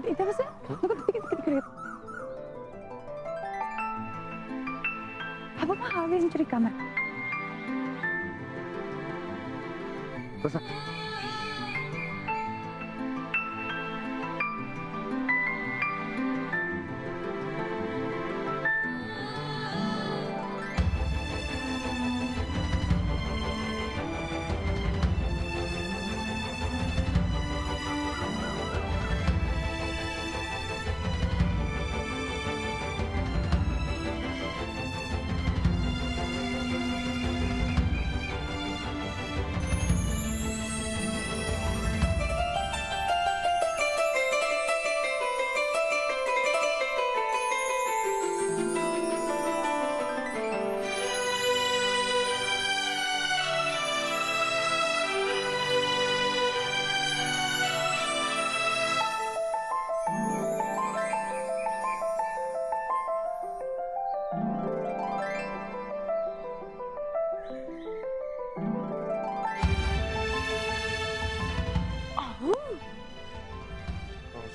इथे बस हा बाबा हा बेंच रिकामा आहे. बसा.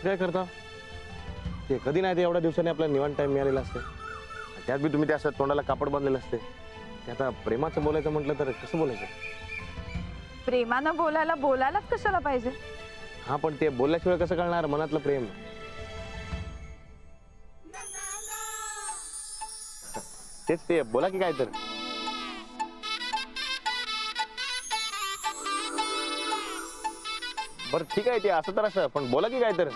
काय करता ते कधी नाही ते एवढ्या दिवसांनी आपल्याला निवांत टाइम मिळालेला असते. त्यात बी तुम्ही त्या असं तोंडाला कापड बांधलेलं असते. ते आता प्रेमाचं बोलायचं म्हटलं तर कसं बोलायचं? प्रेमानं बोलायलाच कशाला पाहिजे? हा पण ते बोलल्याशिवाय कसं कळणार मनातलं प्रेम? तेच ते बोला की काय तर. बरं ठीक आहे ते असं तर असं पण बोला की काय तर.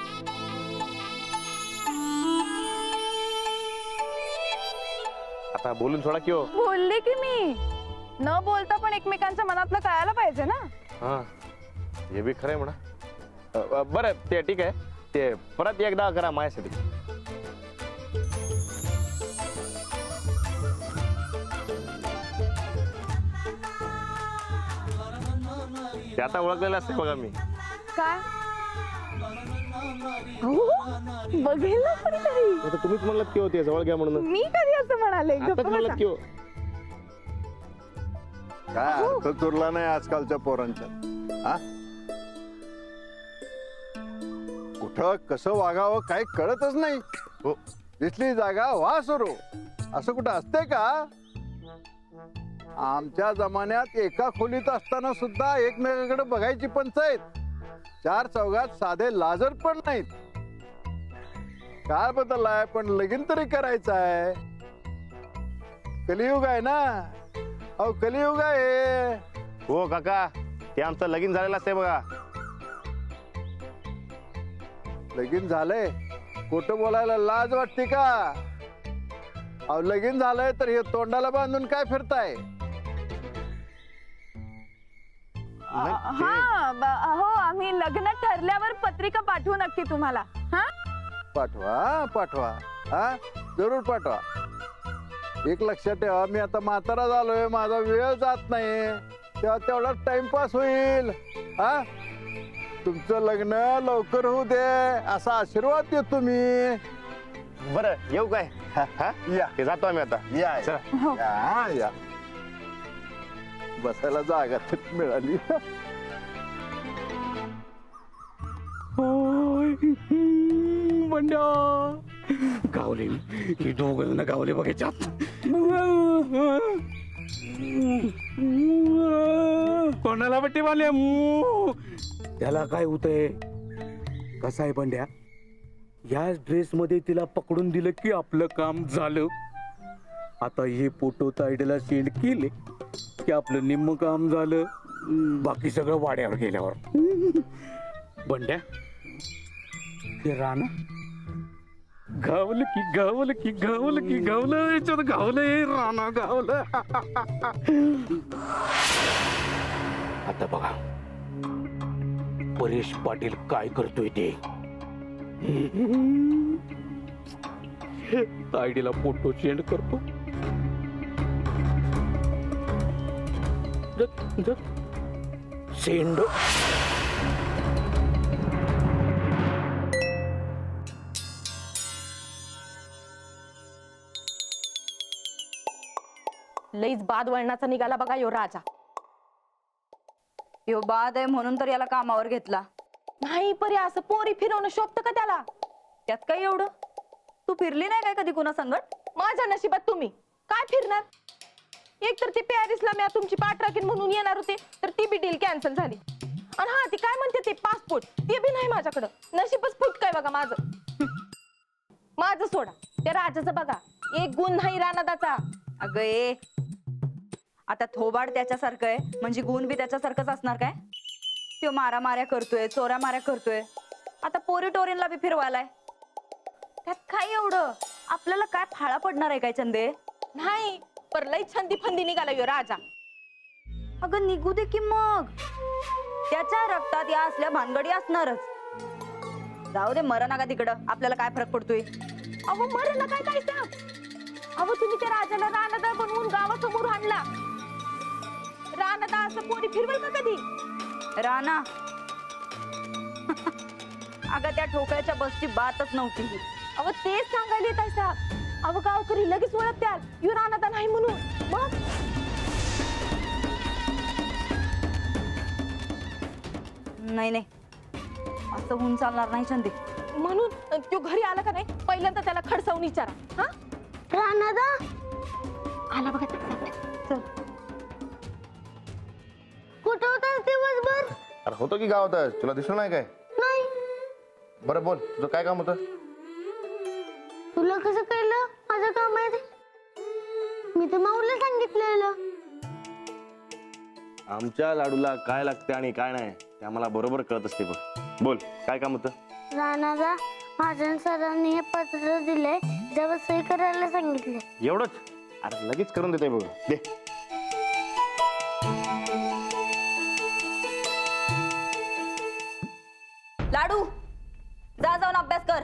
आता बोलून सोडा की हो. बोलले की मी न बोलता पण एकमेकांच्या मनातलं कळायला पाहिजे ना. हा हे बी खरंय म्हणा. बरं ते ठीक आहे ते परत एकदा करा माझ्यासाठी. ते आता ओळखलेलं असते बघा मी. काय बघेल ना कोणीतरी. आता तुम्हीच म्हणलात की होते जवळ घ्या म्हणून. मी कधी असं म्हणाले? आताच म्हणलात की हो. काय अर्थ उरला नाही आजकालच्या पोरांच्या. हा कुठं कसं वागावं काही कळतच नाही. हो दिसली जागा वा सुरू असं कुठं असतंय का? आमच्या जमान्यात एका खोलीत असताना सुद्धा एकमेकांकडे बघायची पंचायत. चार चौघात साधे लाजर पण नाहीत. काय बदललाय पण लगीन तरी करायचं आहे. कलियुग आहे ना. अहो कलियुग आहे. हो काका ते आमचं लगीन झालेलं असते बघा. लगीन झालंय खोटं बोलायला लाज वाटते का? अहो लगीन झालंय तर हे तोंडाला बांधून काय फिरताय? हो आम्ही लग्न ठरल्यावर पत्रिका पाठवू नक्की तुम्हाला. हा पाठवा पाठवा. हा जरूर पाठवा. एक लक्षात ठेवा मी आता म्हातारा झालोय माझा वेळ जात नाही. तेव्हा तेवढा टाइमपास होईल. हा तुमचं लग्न लवकर होऊ दे असा आशीर्वाद देतो मी. बरं येऊ काय? या ते जातो आम्ही आता. या चला. या या बसायला जागा तर मिळाली. बंड्या गावले ही दोघं जण गावले बघायच्यात. कोणाला बट्टी बांधल्या? त्याला काय होतंय? कसं आहे बंड्या या ड्रेस मध्ये तिला पकडून दिलं की आपलं काम झालं. आता हे फोटो तायडीला सेंड केले की आपलं निम्म काम झालं. बाकी सगळं वाड्यावर गेल्यावर. बंड्या हे रान गावलं की गावलं की गावलं की गावलं याच्यात गावलं हे राणा गावलं. आता बघा परेश पाटील काय करतोय ते. तायडीला फोटो सेंड करतो. सेंड लईच बाद वळणाचा निघाला बघा यो राजा. यो बाद आहे म्हणून तर याला कामावर घेतला. नाही परी असं पोरी फिरवणं शोभतं का त्याला? त्यात काय एवढं? तू फिरली नाही काय कधी कुणा संगत? माझ्या नशिबात तुम्ही काय फिरणार? एक तर ती पॅरिसला मी तुमची पाठ राखीन म्हणून येणार होते, तर ती बी डील कॅन्सल झाली. आणि हा ती काय म्हणते ते पासपोर्ट ते बी नाही माझ्याकडं. नशीबच फुटकय बघा माझं. माझं सोडा, त्या राजाचं बघा, एक गुण नाही रानादाचा. अगं ए, आता थोबाड त्याच्यासारखं आहे म्हणजे गुण बी त्याच्यासारखंच असणार काय? तो मारामाऱ्या करतोय, चोऱ्या माऱ्या करतोय, आता पोरी टोरींला बी फिरवायलाय. त्यात काय एवढं? आपल्याला काय फाळा पडणार आहे काय चंदे? नाही, पर लई छंदी फंदी निघाला यो राजा. अगं निघू दे की मग, त्याच्या रक्तात या असल्या भानगडी असणारच. जाऊ दे, मरण नका तिकडं, आपल्याला काय फरक पडतोय? अहो मरण काय काय सांग. अहो तुम्ही त्या राजाला रानदा बनवून गावासमोर आणला. रानदा असं पोरी फिरवेल का कधी? राणा अगं त्या ठोकळ्याच्या बसची बातच नव्हती ही. अहो तेच सांगायला येत आहे साहेब. अहो गावकरी लगेच ओळखत्यात यो रानदा नाही म्हणून. मग नाही नाही, असं होऊन चालणार नाही चंदे. म्हणून तो घरी आला का नाही, पहिल्यांदा त्याला खडसावून विचारा. हा रानदा आला बघा. चल, कुठं होतास दिवसभर? अरे होतो की गावात, तुला दिसलं नाही काय? नाही. बरं बोल, तुझं काय काम होतं? तुला कसं कळलं माझं काम आहे ते? मी तर माऊला सांगितलेलं. आमच्या लाडूला काय लागते आणि काय नाही ते आम्हाला बरोबर कळत असते बघ. बोल, काय काम होतं? राणादा, महाजन सरांनी हे पत्र दिले, जेव्हा सही करायला सांगितले. एवढंच? अरे लगेच करून देते बघ, दे. लाडू, जा जाऊन अभ्यास कर.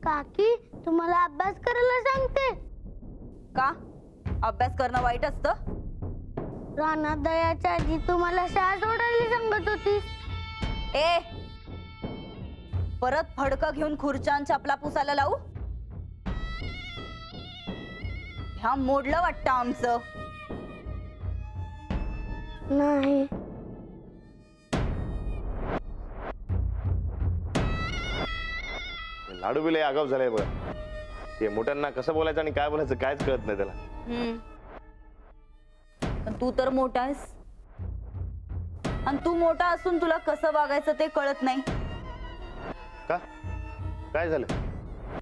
काकी तुम्हाला अभ्यास करायला सांगते. का? अभ्यास करणं वाईट असतं? राणादा याच्या आधी तुम्हाला शाळा सोडायला सांगत होती. ए, परत फडकं घेऊन खुर्च्यान चपला पुसायला लावू? ह्या मोडलं वाटतं आमचं. नाही. लाडू बिले आगाव झालाय बघ. ते मोठ्यांना कसं बोलायचं आणि काय बोलायचं कायच कळत नाही त्याला. पण तू तर मोठा आहेस, आणि तू मोठा असून तुला कसं वागायचं ते कळत नाही. का? काय झालं?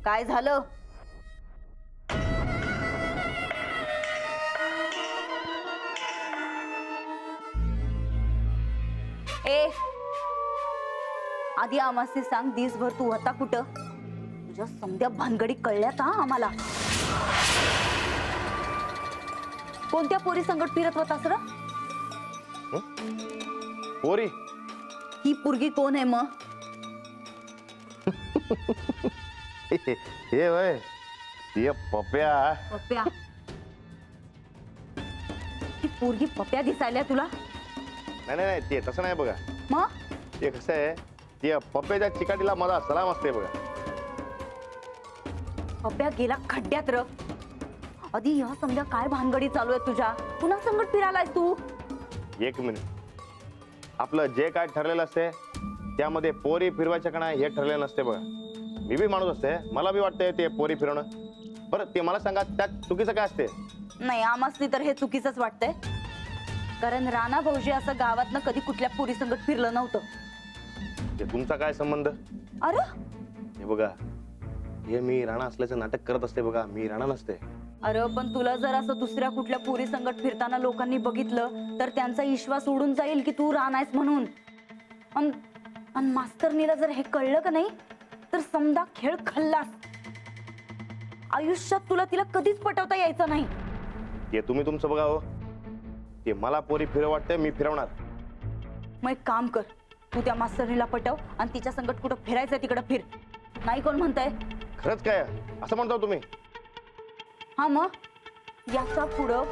काय झालं? ए, आधी आम्हाला सांग, दिसभर तू होता कुठं? तुझ्या समध्या भानगडी कळल्यात हा आम्हाला. कोणत्या पोरी संकट फिरत होता सर? पोरी? ही पोरगी कोण आहे मग? हे वय ते पप्या. पप्या? ही पोरगी पप्या दिसायला तुला? नाही नाही नाही, ते तसं नाही बघा. मग ते कसं आहे, ते पप्याच्या चिकाटीला माझा सलाम असते बघा. पप्या गेला खड्ड्यात र. आधी ह्या समजा काय भानगडी चालू आहे तुझ्या? पुन्हा संकट फिरायलाय तू? एक मिनिट, आपलं जे काय ठरलेलं असते त्यामध्ये पोरी फिरवायच्या का नाही हे ठरलेलं नसते बघा. मी बी माणूस असते, मला बी वाटतंय ते पोरी फिरवणं. बरं ते मला सांगा, त्यात चुकीचं काय असते? नाही, आम्हासनी तर हे चुकीचंच वाटतंय. कारण राणा भाऊजी असं गावातनं कधी कुठल्या पोरी संकट फिरलं नव्हतं. ते तुमचा काय संबंध? अरे हे बघा, हे मी राणा असल्याचं नाटक करत असते बघा, मी राणा नसते. अरे पण तुला जर असं दुसऱ्या कुठल्या पोरी संकट फिरताना लोकांनी बघितलं तर त्यांचा विश्वास उडून जाईल की तू राणा आहेस म्हणून. आणि मास्तरनीला जर हे कळलं का नाही तर समजा खेळ खाल्लास. आयुष्यात तुला तिला कधीच पटवता यायचं नाही. ते तुम्ही तुमचं बघा हो. ते मला पोरी फिरव वाटते, मी फिरवणार. मग एक काम कर, तू त्या मास्तरनीला पटव आणि तिच्या संकट कुठं फिरायचं तिकडं फिर. नाही कोण म्हणताय? खरंच काय असं म्हणता तुम्ही? हा, मग याच्या पुढं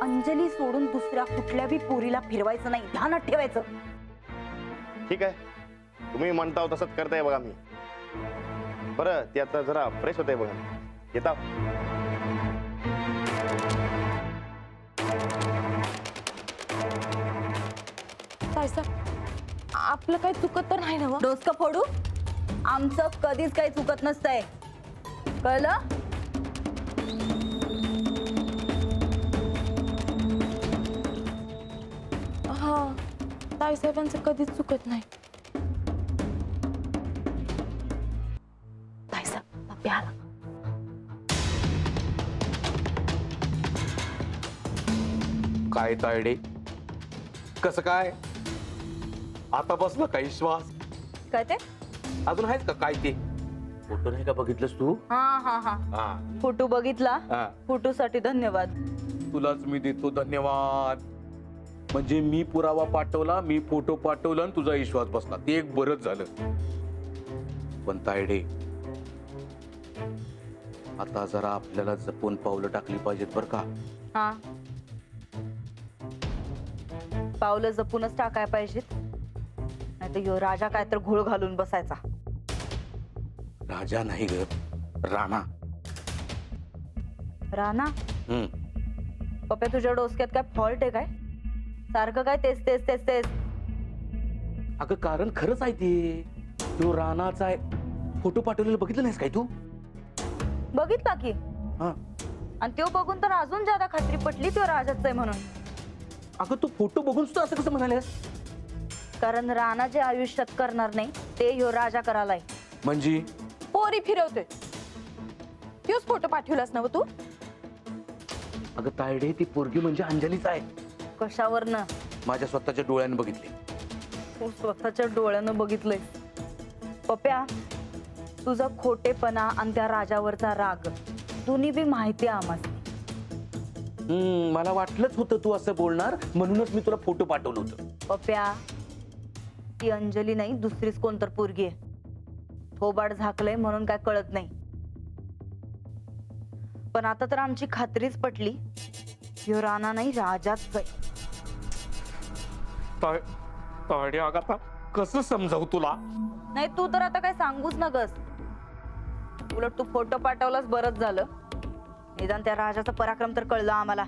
अंजली सोडून दुसऱ्या कुठल्या बी पोरीला फिरवायचं नाही, ध्यानात ठेवायचं. ठीक आहे, तुम्ही म्हणता तसंच करताय बघा मी. बरं ते आता जरा फ्रेश होतंय बघा. येता साहेब, आपलं काही चुकत तर नाही ना? डोसकं फोडू? आमचं कधीच काही चुकत नसतंय, कळलं? हा, ताईसाहेबांचं कधीच चुकत नाही. ताईसाहेब पप्या आला. काय तायडे, कसं काय? आता बसलं का विश्वास? काय ते? अजून आहेस का काय ते? फोटो नाही का बघितलंस तू? हा हा हा, हा फोटो बघितला. हा. फोटोसाठी धन्यवाद. तुलाच मी देतो धन्यवाद. म्हणजे मी पुरावा पाठवला, मी फोटो पाठवला आणि तुझा विश्वास बसला, ते एक बरंच झालं. पण तायडे, आता जरा आपल्याला जपून पावलं टाकली पाहिजेत बर का? हा, पावलं जपूनच टाकाय पाहिजेत, नाही तर ह्यो राजा काय तर घोळ घालून बसायचा. राजा नाही ग, राणा. राणा? हम्म. पप्या तुझ्या डोसक्यात काय फॉल्ट आहे काय? सारखं काय तेच तेच तेच तेच? अगं कारण खरंच आहे ते, तो राणाचा आहे. फोटो पाठवलेला बघितलं नाहीस काय तू? बघितला की. हा. आणि तो बघून तर अजून ज्यादा खात्री पटली तो राजाच आहे म्हणून. अगं तू फोटो बघून सुद्धा असं कसं म्हणालेस? कारण राणा जे आयुष्यात करणार नाही ते ह्यो राजा करायलाय. म्हणजे पोरी फिरवतोय. त्योच फोटो पाठवलास ना तू? अगं तायडे, ती पोरगी म्हणजे अंजलीच आहे. कशावरनं? माझ्या स्वतःच्या डोळ्याने बघितले. तू स्वतःच्या डोळ्यानं बघितलंय. पप्या, तुझा खोटेपणा आणि त्या राजावरचा राग दोन्ही बी माहिती आहे आम्हाला. मला वाटलंच होतं तू असं बोलणार, म्हणूनच मी तुला फोटो पाठवलं होतं. पप्या, ती अंजली नाही, दुसरीच कोणतर पोरगी आहे. थोबाड झाकलंय म्हणून काय कळत नाही. पण आता तर आमची खात्रीच पटली, ह्यो राणा नाही राजाच आहे. तायडे, अगं आता कसं समजावू तुला? नाही तू तर आता काय सांगूच नगस. उलट तू फोटो पाठवलास बरंच झालं. निदान त्या राजाचा पराक्रम तर कळलं आम्हाला.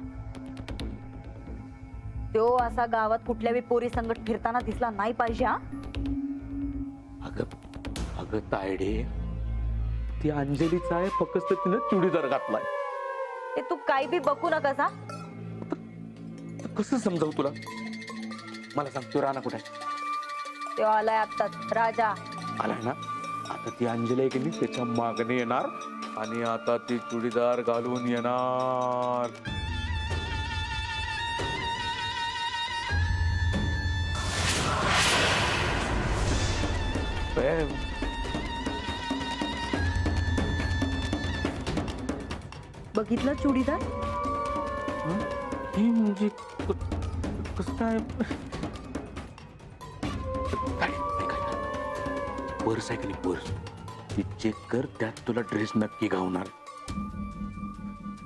तो असा गावात कुठल्या बी पोरी संगत फिरताना दिसला नाही पाहिजे. हा, अगं तायडे, ती अंजलीचा आहे, फक्त तिनं चुडीदार घातलाय. ते तू काही बी बघू नकस. हा, कसं समजावू तुला? मला सांग, तो राणा कुठे आहे? तो आलाय आत्ताच. राजा आलाय ना? आता ती अंजली आहे की नाही, त्याच्या मागणे येणार आणि आता ती चुडीदार घालून येणार. बघितलं चुडीदार? हे म्हणजे कसं काय? पर्स आहे की नाही, पर्स ती चेक कर, त्यात तुला ड्रेस नक्की घावणार.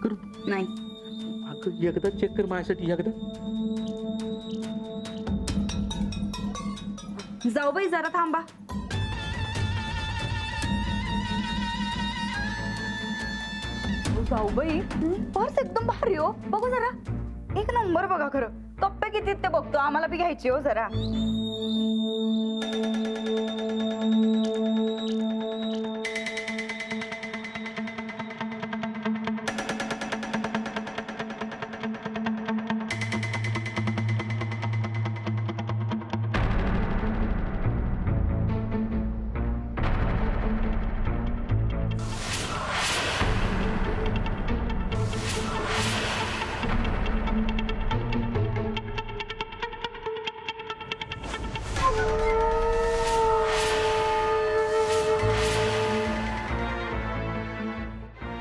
कर. नाही. अगं एकदा चेक कर माझ्यासाठी, एकदा. जाऊ बाई, जरा थांबा. जाऊ बाई, पर्स एकदम भारी हो. बघू जरा. एक नंबर बघा. खरं कप्पे किती ते बघतो, आम्हाला बी घ्यायची हो जरा.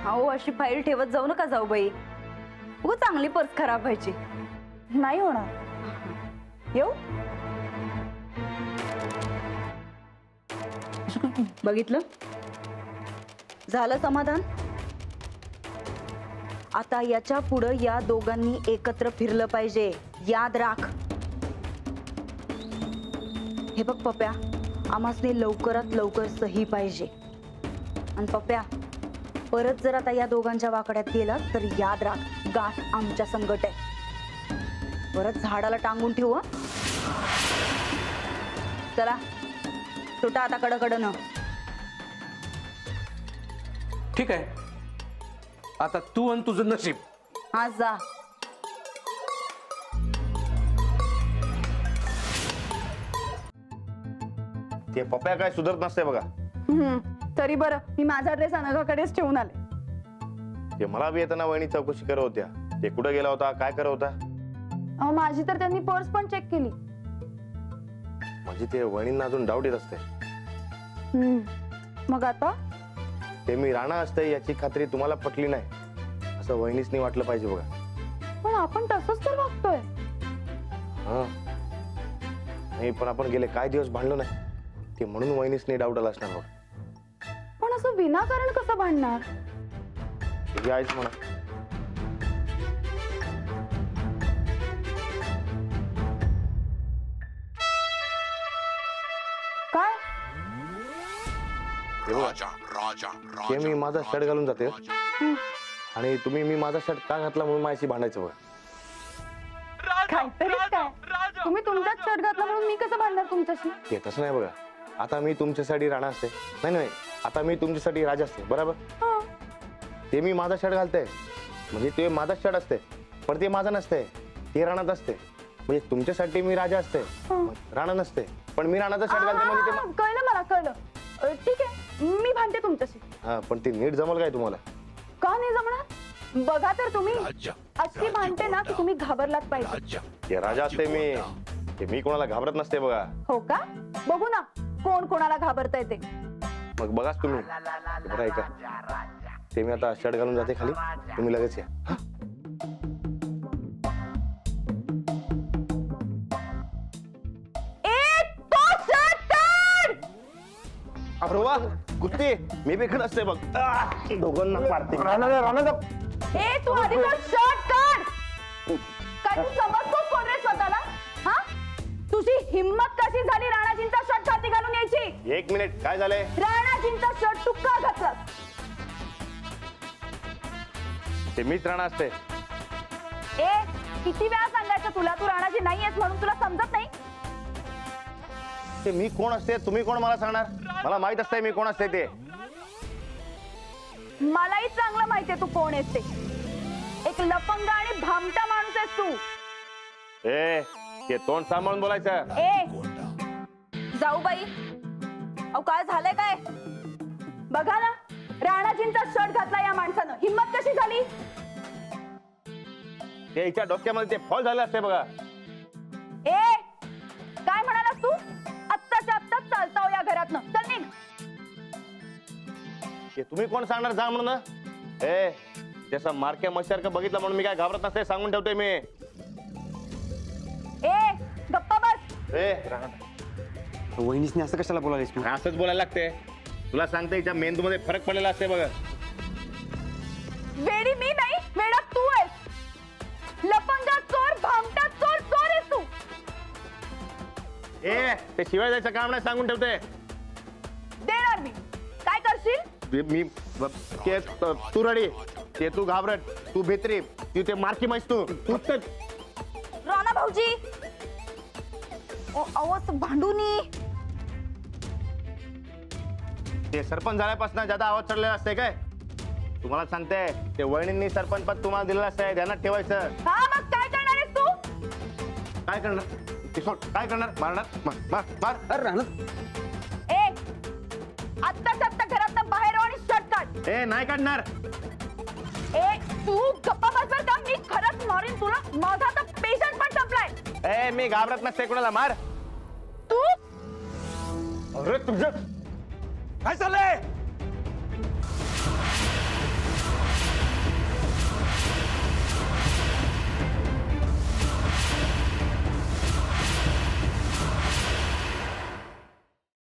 अहो, अशी फाईल ठेवत जाऊ नका जाऊ बाई. उगा चांगली पर्स खराब व्हायची. नाही होणार. येऊ. बघितलं? झालं समाधान? आता याच्या पुढं या दोघांनी एकत्र फिरलं पाहिजे. याद राख. हे बघ पप्या, आम्हासने लवकरात लवकर सही पाहिजे. आणि पप्या, परत जर आता या दोघांच्या वाकड्यात गेला तर याद राख, गाठ आमच्या संकट आहे. परत झाडाला टांगून ठेवू. हं? चला, सुटा आता कडकडनं. ठीक आहे, आता तू आणि तुझं नशीब. हा जा. ते पप्या काय सुधरत नसते बघा. तरी बरं मी माझा ड्रेस अनघाकडेच ठेवून आले. ते मला बी येताना वहिनी चौकशी करत होत्या. ते कुठं गेला होता, काय करत होता. अहो माझी तर त्यांनी पर्स पण चेक केली. म्हणजे ते वहिनींना अजून डाऊट येत असते. मग आता ते मी राणा असते याची खात्री तुम्हाला पटली नाही असं वहिनीसनी वाटलं पाहिजे बघा. पण आपण तसंच तर वागतोय. हा नाही, पण आपण गेले काय दिवस भांडलो नाही ते म्हणून वहिनीसनी डाऊट आला असणार बघा. पण असं विनाकारण कसं भांडणार. तुझी आईच म्हणा. काय हे बघा, ते मी माझा शर्ट घालून जाते आणि तुम्ही मी माझा शर्ट का घातला म्हणून माझ्याशी भांडायचं बघा. काहीतरी काय तुम्ही तुमचाच शर्ट घातला म्हणून मी कसं भांडणार तुमच्याशी. ते तसं नाही बघा. आता मी तुमच्यासाठी राणा असते. नाही नाही, आता मी तुमच्यासाठी राजा असते बरोबर. ते मी माझा शर्ट घालते म्हणजे ते माझा शर्ट असते, पण ते माझा नसते, ते राणात असते. म्हणजे तुमच्यासाठी मी राजा असते, राणा नसते, पण मी राणाचा शर्ट घालते म्हणजे ते कळलं मला कळलं. ठीक आहे मी भांडते तुमच्याशी. हा, पण ते नीट जमल काय तुम्हाला. का नाही जमणार. बघा तर तुम्ही अशी भांडते ना की तुम्ही घाबरलात पाहिजे. ते राजा असते मी, ते मी कोणाला घाबरत नसते बघा. हो का. बघू ना कोण कोणाला घाबरताय ते. मग बघाच तुम्ही. बरं ऐका, ते मी आता शर्ट घालून जाते खाली, तुम्ही लगेच या. हा? अरे वा, कुस्ती मी बी खेळ असते बघ. दोघांना मारते. ए तू आधी तो शर्ट काढ. काय तू समजतोस कोण रे स्वतःला. हा तुझी हिम्मत कशी झाली राणाजींचा शर्ट खाती घालून यायची. एक मिनिट, काय झालंय. राणाजींचा शर्ट तू का घातलास. ते मीच राणा असते. ए किती वेळा सांगायचं तुला तू राणाजी नाहीयेस म्हणून. तुला समजत नाही. ते मी कोण असते तुम्ही कोण मला सांगणार. मला माहित असतंय मी कोण असते ते. मलाही चांगलं माहितीये तू कोण आहेस ते. एक लफंगा आणि भामटा माणूस आहेस तू. ए ते तोंड सांभाळून बोलायचं. ए जाऊ बाई. अहो काय झालंय काय. बघा ना राणाजींचा शर्ट घातला या माणसानं. हिम्मत कशी झाली. ते हिच्या डोक्यामध्ये ते फॉल झाले असते बघा. ए काय म्हणालास तू. आत्ताच्या आत्ता चालताव या घरातनं. चल निघ. ते तुम्ही कोण सांगणार जा म्हणून. ए त्याचा मारक्या मशारक बघितलं म्हणून मी काय घाबरत नसते, सांगून ठेवतोय मी. ए गप्पा बस. ए वहिनीसने असं कशाला बोलायस तू? असंच बोलायला लागते. तुला सांगते हिच्या मेंदूमध्ये फरक पडलेला असते बघा. वेडी मी नाही वेडा तू आहेस. लफंगा चोर भामटा चोर चोर आहेस तू. ए ते शिवाय जायचं काम नाही, सांगून ठेवते. देणार मी. काय करशील. मी ते तू रडी, ते तू घाबरट, तू भित्री, तू ते मारकी मैस तू तर. राणा भाऊजी अवच भांडूनी. ते सरपंच झाल्यापासून ज्यादा आवाज चढलेला असते काय. तुम्हाला सांगते ते वहिनींनी सरपंच पद तुम्हाला दिलेलं असतंय, ध्यानात ठेवायचं. हा मग काय करणार आहेस तू. काय करणार ते सोड. काय करणार. मारणार मार मार. अरे राणा, ए आत्ताच आत्ता घरातनं बाहेर येऊ आणि शर्ट काढ. ए नाही काढणार. ए तू गप्पा बस बर का. मी खरंच मारीन तुला. माझा आता पेशंट पण संपलाय. ए मी घाबरत नसते कोणाला. मार तू अरे तुझं काय चाललंय.